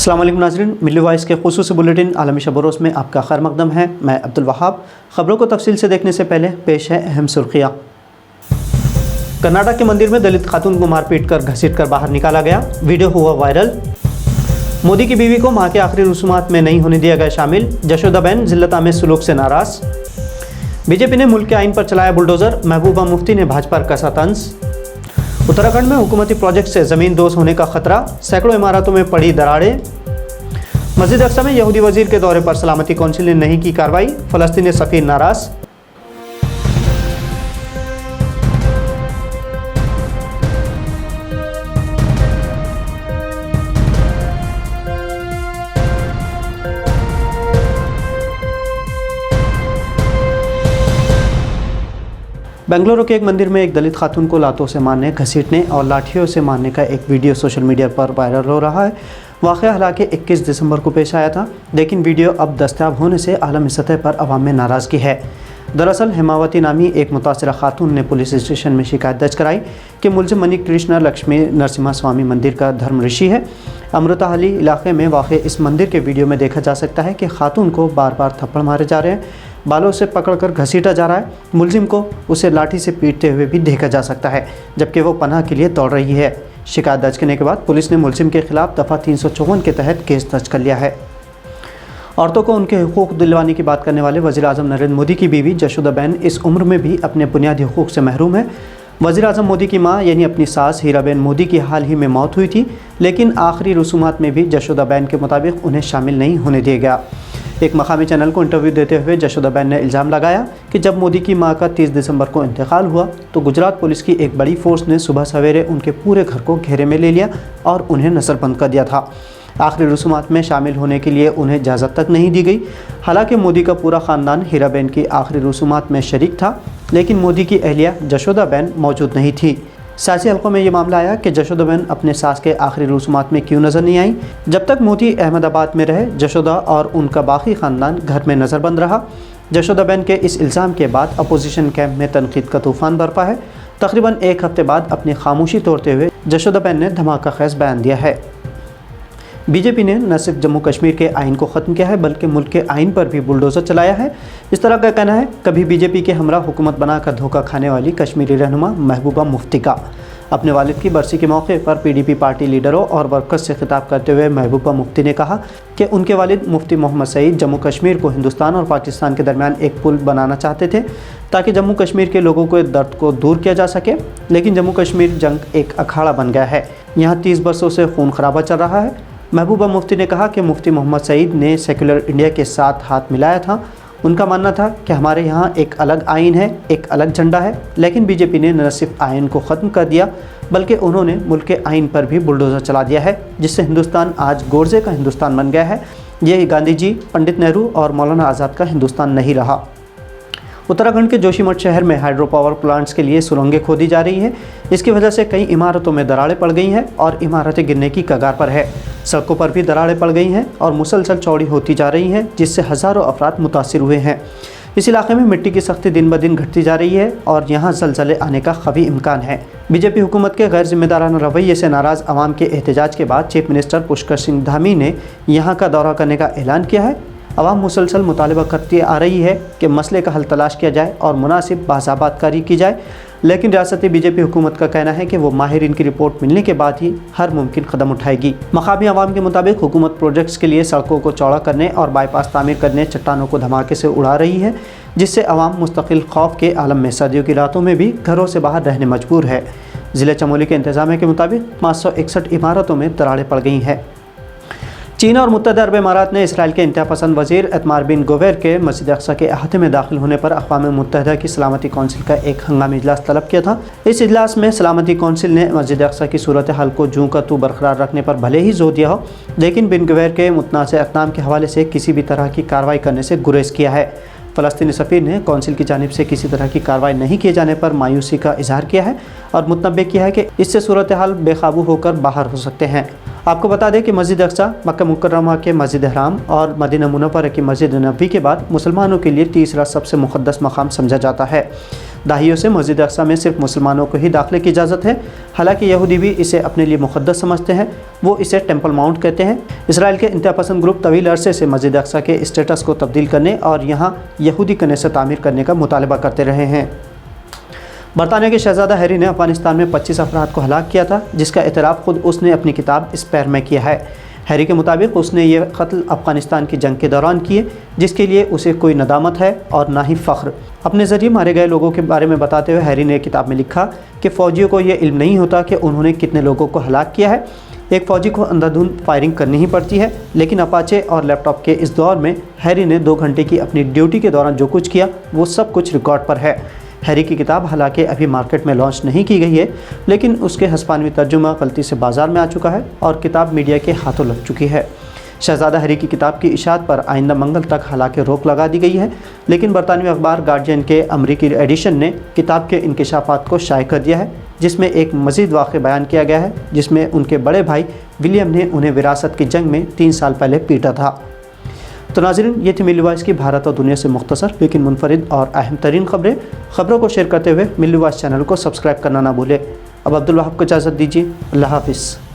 अस्सलाम वालेकुम नाज़रीन, मिल्ली वॉइस के खुसूसी बुलेटिन आलमी शब रोज़ में आपका खैर मकदम है। मैं अब्दुल वहाब। ख़बरों को तफसील से देखने से पहले पेश है अहम सुर्खियाँ। कर्नाटक के मंदिर में दलित खातून को मारपीट कर घसीट कर बाहर निकाला गया, वीडियो हुआ वायरल। मोदी की बीवी को माँ के आखिरी रसूमात में नहीं होने दिया गया शामिल, जशोदाबेन जिल्लत-आमेज सुलूक से नाराज़। बीजेपी ने मुल्क के आइन पर चलाया बुलडोज़र, महबूबा मुफ्ती ने भाजपा पर कसा तंज। उत्तराखंड में हुकूमती प्रोजेक्ट से ज़मीन दोष होने का खतरा, सैकड़ों इमारतों में पड़ी दरारें। मस्जिद अक्सा में यहूदी वजीर के दौरे पर सलामती कौंसिल ने नहीं की कार्रवाई, फ़लस्तीनी सफ़ीर नाराज़। बेंगलुरु के एक मंदिर में एक दलित खातून को लातों से मारने, घसीटने और लाठियों से मारने का एक वीडियो सोशल मीडिया पर वायरल हो रहा है। वाक़या हालांकि 21 दिसंबर को पेश आया था, लेकिन वीडियो अब दस्तयाब होने से आलमी सतह पर अवाम में नाराज़गी है। दरअसल हेमावती नामी एक मुतासिरा खातून ने पुलिस स्टेशन में शिकायत दर्ज कराई कि मुलजिम मनी कृष्णा लक्ष्मी नरसिम्हा स्वामी मंदिर का धर्म ऋषि है। अमृताहली इलाके में वाक़ इस मंदिर के वीडियो में देखा जा सकता है कि खातून को बार बार थप्पड़ मारे जा रहे हैं, बालों से पकड़कर घसीटा जा रहा है। मुलजिम को उसे लाठी से पीटते हुए भी देखा जा सकता है, जबकि वो पनाह के लिए दौड़ रही है। शिकायत दर्ज करने के बाद पुलिस ने मुलजिम के खिलाफ दफ़ा 354 के तहत केस दर्ज कर लिया है। औरतों को उनके हुकूक दिलवाने की बात करने वाले वज़ीर-ए-आज़म नरेंद्र मोदी की बीवी जशोदाबेन इस उम्र में भी अपने बुनियादी हुकूक से महरूम है। वज़ीर-ए-आज़म मोदी की मां यानी अपनी सास हीराबेन मोदी की हाल ही में मौत हुई थी, लेकिन आखिरी रसूमात में भी जशोदाबेन के मुताबिक उन्हें शामिल नहीं होने दिया गया। एक मकामी चैनल को इंटरव्यू देते हुए जशोदाबेन ने इल्ज़ाम लगाया कि जब मोदी की मां का 30 दिसंबर को इंतकाल हुआ तो गुजरात पुलिस की एक बड़ी फोर्स ने सुबह सवेरे उनके पूरे घर को घेरे में ले लिया और उन्हें नज़रबंद कर दिया था। आखिरी रसूमात में शामिल होने के लिए उन्हें इजाज़त तक नहीं दी गई। हालांकि मोदी का पूरा ख़ानदान हीराबेन की आखिरी रसूमात में शरीक था, लेकिन मोदी की अहलिया जशोदाबेन मौजूद नहीं थी। सियासी हल्कों में ये मामला आया कि जशोदाबेन अपने सास के आखिरी रसूमात में क्यों नज़र नहीं आई। जब तक मोदी अहमदाबाद में रहे, जशोदा और उनका बाकी ख़ानदान घर में नज़रबंद रहा। जशोदाबेन के इस इल्ज़ाम के बाद अपोजिशन कैंप में तनकीद का तूफ़ान बरपा है। तकरीबन एक हफ्ते बाद अपनी खामोशी तोड़ते हुए जशोदाबेन ने धमाका खेज़ बयान दिया है। बीजेपी ने न सिर्फ जम्मू कश्मीर के आइन को ख़त्म किया है, बल्कि मुल्क के आइन पर भी बुलडोज़र चलाया है। इस तरह का कहना है कभी बीजेपी के हमरा हुकूमत बनाकर धोखा खाने वाली कश्मीरी रहनुमा महबूबा मुफ्ती का। अपने वालिद की बरसी के मौके पर पीडीपी पार्टी लीडरों और वर्कर्स से खिताब करते हुए महबूबा मुफ्ती ने कहा कि उनके वालिद मुफ्ती मोहम्मद सईद जम्मू कश्मीर को हिंदुस्तान और पाकिस्तान के दरमियान एक पुल बनाना चाहते थे, ताकि जम्मू कश्मीर के लोगों के दर्द को दूर किया जा सके। लेकिन जम्मू कश्मीर जंग एक अखाड़ा बन गया है, यहाँ 30 बरसों से खून खराबा चल रहा है। महबूबा मुफ्ती ने कहा कि मुफ्ती मोहम्मद सईद ने सेकुलर इंडिया के साथ हाथ मिलाया था। उनका मानना था कि हमारे यहाँ एक अलग आइन है, एक अलग झंडा है, लेकिन बीजेपी ने न सिर्फ आइन को ख़त्म कर दिया, बल्कि उन्होंने मुल्क के आइन पर भी बुलडोज़र चला दिया है, जिससे हिंदुस्तान आज गोरजे का हिंदुस्तान बन गया है। ये गांधी जी, पंडित नेहरू और मौलाना आज़ाद का हिंदुस्तान नहीं रहा। उत्तराखंड के जोशीमठ शहर में हाइड्रो पावर प्लांट्स के लिए सुरंगें खोदी जा रही हैं। इसकी वजह से कई इमारतों में दरारें पड़ गई हैं और इमारतें गिरने की कगार पर है। सड़कों पर भी दरारें पड़ गई हैं और मुसलसल चौड़ी होती जा रही हैं, जिससे हज़ारों अफराद मुतासिर हुए हैं। इस इलाके में मिट्टी की सख्ती दिन ब दिन घटती जा रही है और यहाँ ज़लज़ले आने का ख़वी इम्कान है। बीजेपी हुकूमत के गैर जिम्मेदाराना रवैये से नाराज़ अवाम के एहतजाज के बाद चीफ मिनिस्टर पुष्कर सिंह धामी ने यहाँ का दौरा करने का ऐलान किया है। अवाम मुसलसल मुतालबा करती आ रही है कि मसले का हल तलाश किया जाए और मुनासिब बाज़ाबातकारी की जाए, लेकिन रियासती बीजेपी हुकूमत का कहना है कि वो माहिरीन की रिपोर्ट मिलने के बाद ही हर मुमकिन कदम उठाएगी। मकामी अवाम के मुताबिक हुकूमत प्रोजेक्ट्स के लिए सड़कों को चौड़ा करने और बाईपास तामीर करने, चट्टानों को धमाके से उड़ा रही है, जिससे अवाम मुस्तकिल खौफ के आलम में सर्दियों की रातों में भी घरों से बाहर रहने मजबूर है। ज़िले चमोली के इंतजामिया के मुताबिक 561 इमारतों में दरारें पड़ गई हैं। चीन और मुत्तहदा अरब इमारात ने इसराइल के इंतहा पसंद वज़ीर इतमार बिन गोवेर के मस्जिद अक्सा के अहाते में दाखिल होने पर अक़वाम मुत्तहदा की सलामती कौंसिल का एक हंगामी इजलास तलब किया था। इस इजलास में सलामती कौंसिल ने मस्जिद अक्सा की सूरत हाल को जूँ का तू बरकरार रखने पर भले ही जोर दिया हो, लेकिन बिन गोवेर के मुतनाज़ इक़दाम के हवाले से किसी भी तरह की कार्रवाई करने से गुरेज़ किया है। फ़लस्तीनी सफ़ीर ने कौंसिल की जानिब से किसी तरह की कार्रवाई नहीं किए जाने पर मायूसी का इजहार किया है और मुतनब्बे किया है कि इससे सूरत हाल बेकाबू होकर बाहर हो सकते हैं। आपको बता दें कि मस्जिद अक्सा मक्का मुकर्रमा के मस्जिद हराम और मदीना मुनव्वरा की मस्जिद नबी के बाद मुसलमानों के लिए तीसरा सबसे मुक़द्दस मकाम समझा जाता है। दहाइयों से मस्जिद अक्सा में सिर्फ मुसलमानों को ही दाखिले की इजाज़त है। हालांकि यहूदी भी इसे अपने लिए मुक़द्दस समझते हैं, वो इसे टेम्पल माउंट कहते हैं। इसराइल के इंतहा पसंद ग्रुप तवील अरसे से मस्जिद अक्सा के स्टेटस को तब्दील करने और यहाँ यहूदी कनेसा तामीर करने का मुतालबा करते रहे हैं। बरतानिया के शहज़ादा हैरी ने अफ़गानिस्तान में 25 अफराद को हलाक किया था, जिसका एतराफ़ खुद उसने अपनी किताब स्पेयर में किया है। हैरी के मुताबिक उसने ये कत्ल अफ़गानिस्तान की जंग के दौरान किए, जिसके लिए उसे कोई नदामत है और ना ही फ़ख्र। अपने ज़रिए मारे गए लोगों के बारे में बताते हुए हैरी ने किताब में लिखा कि फ़ौजियों को ये इल्म नहीं होता कि उन्होंने कितने लोगों को हलाक किया है। एक फ़ौजी को अंधाधुंध फायरिंग करनी ही पड़ती है, लेकिन अपाचे और लैपटॉप के इस दौर में हैरी ने 2 घंटे की अपनी ड्यूटी के दौरान जो कुछ किया वो सब कुछ रिकॉर्ड पर है। हैरी की किताब हालांकि अभी मार्केट में लॉन्च नहीं की गई है, लेकिन उसके हस्पानवी तर्जुमा गलती से बाज़ार में आ चुका है और किताब मीडिया के हाथों लग चुकी है। शहज़ादा हैरी की किताब की इशाअत पर आइंदा मंगल तक हालांकि रोक लगा दी गई है, लेकिन बरतानवी अखबार गार्जियन के अमरीकी एडिशन ने किताब के इंकशाफात को शाये कर दिया है, जिसमें एक मज़ीद वाक़या बयान किया गया है, जिसमें उनके बड़े भाई विलियम ने उन्हें विरासत की जंग में 3 साल पहले पीटा था। तो नाज़रीन, ये थी मिल्ली वॉइस की भारत और दुनिया से मुख्तसर लेकिन मुनफरिद और अहम तरीन खबरों को शेयर करते हुए मिल्ली वॉइस चैनल को सब्सक्राइब करना ना भूलें। अब अब्दुल वहाब को इजाज़त दीजिए। अल्लाह हाफ़िज़।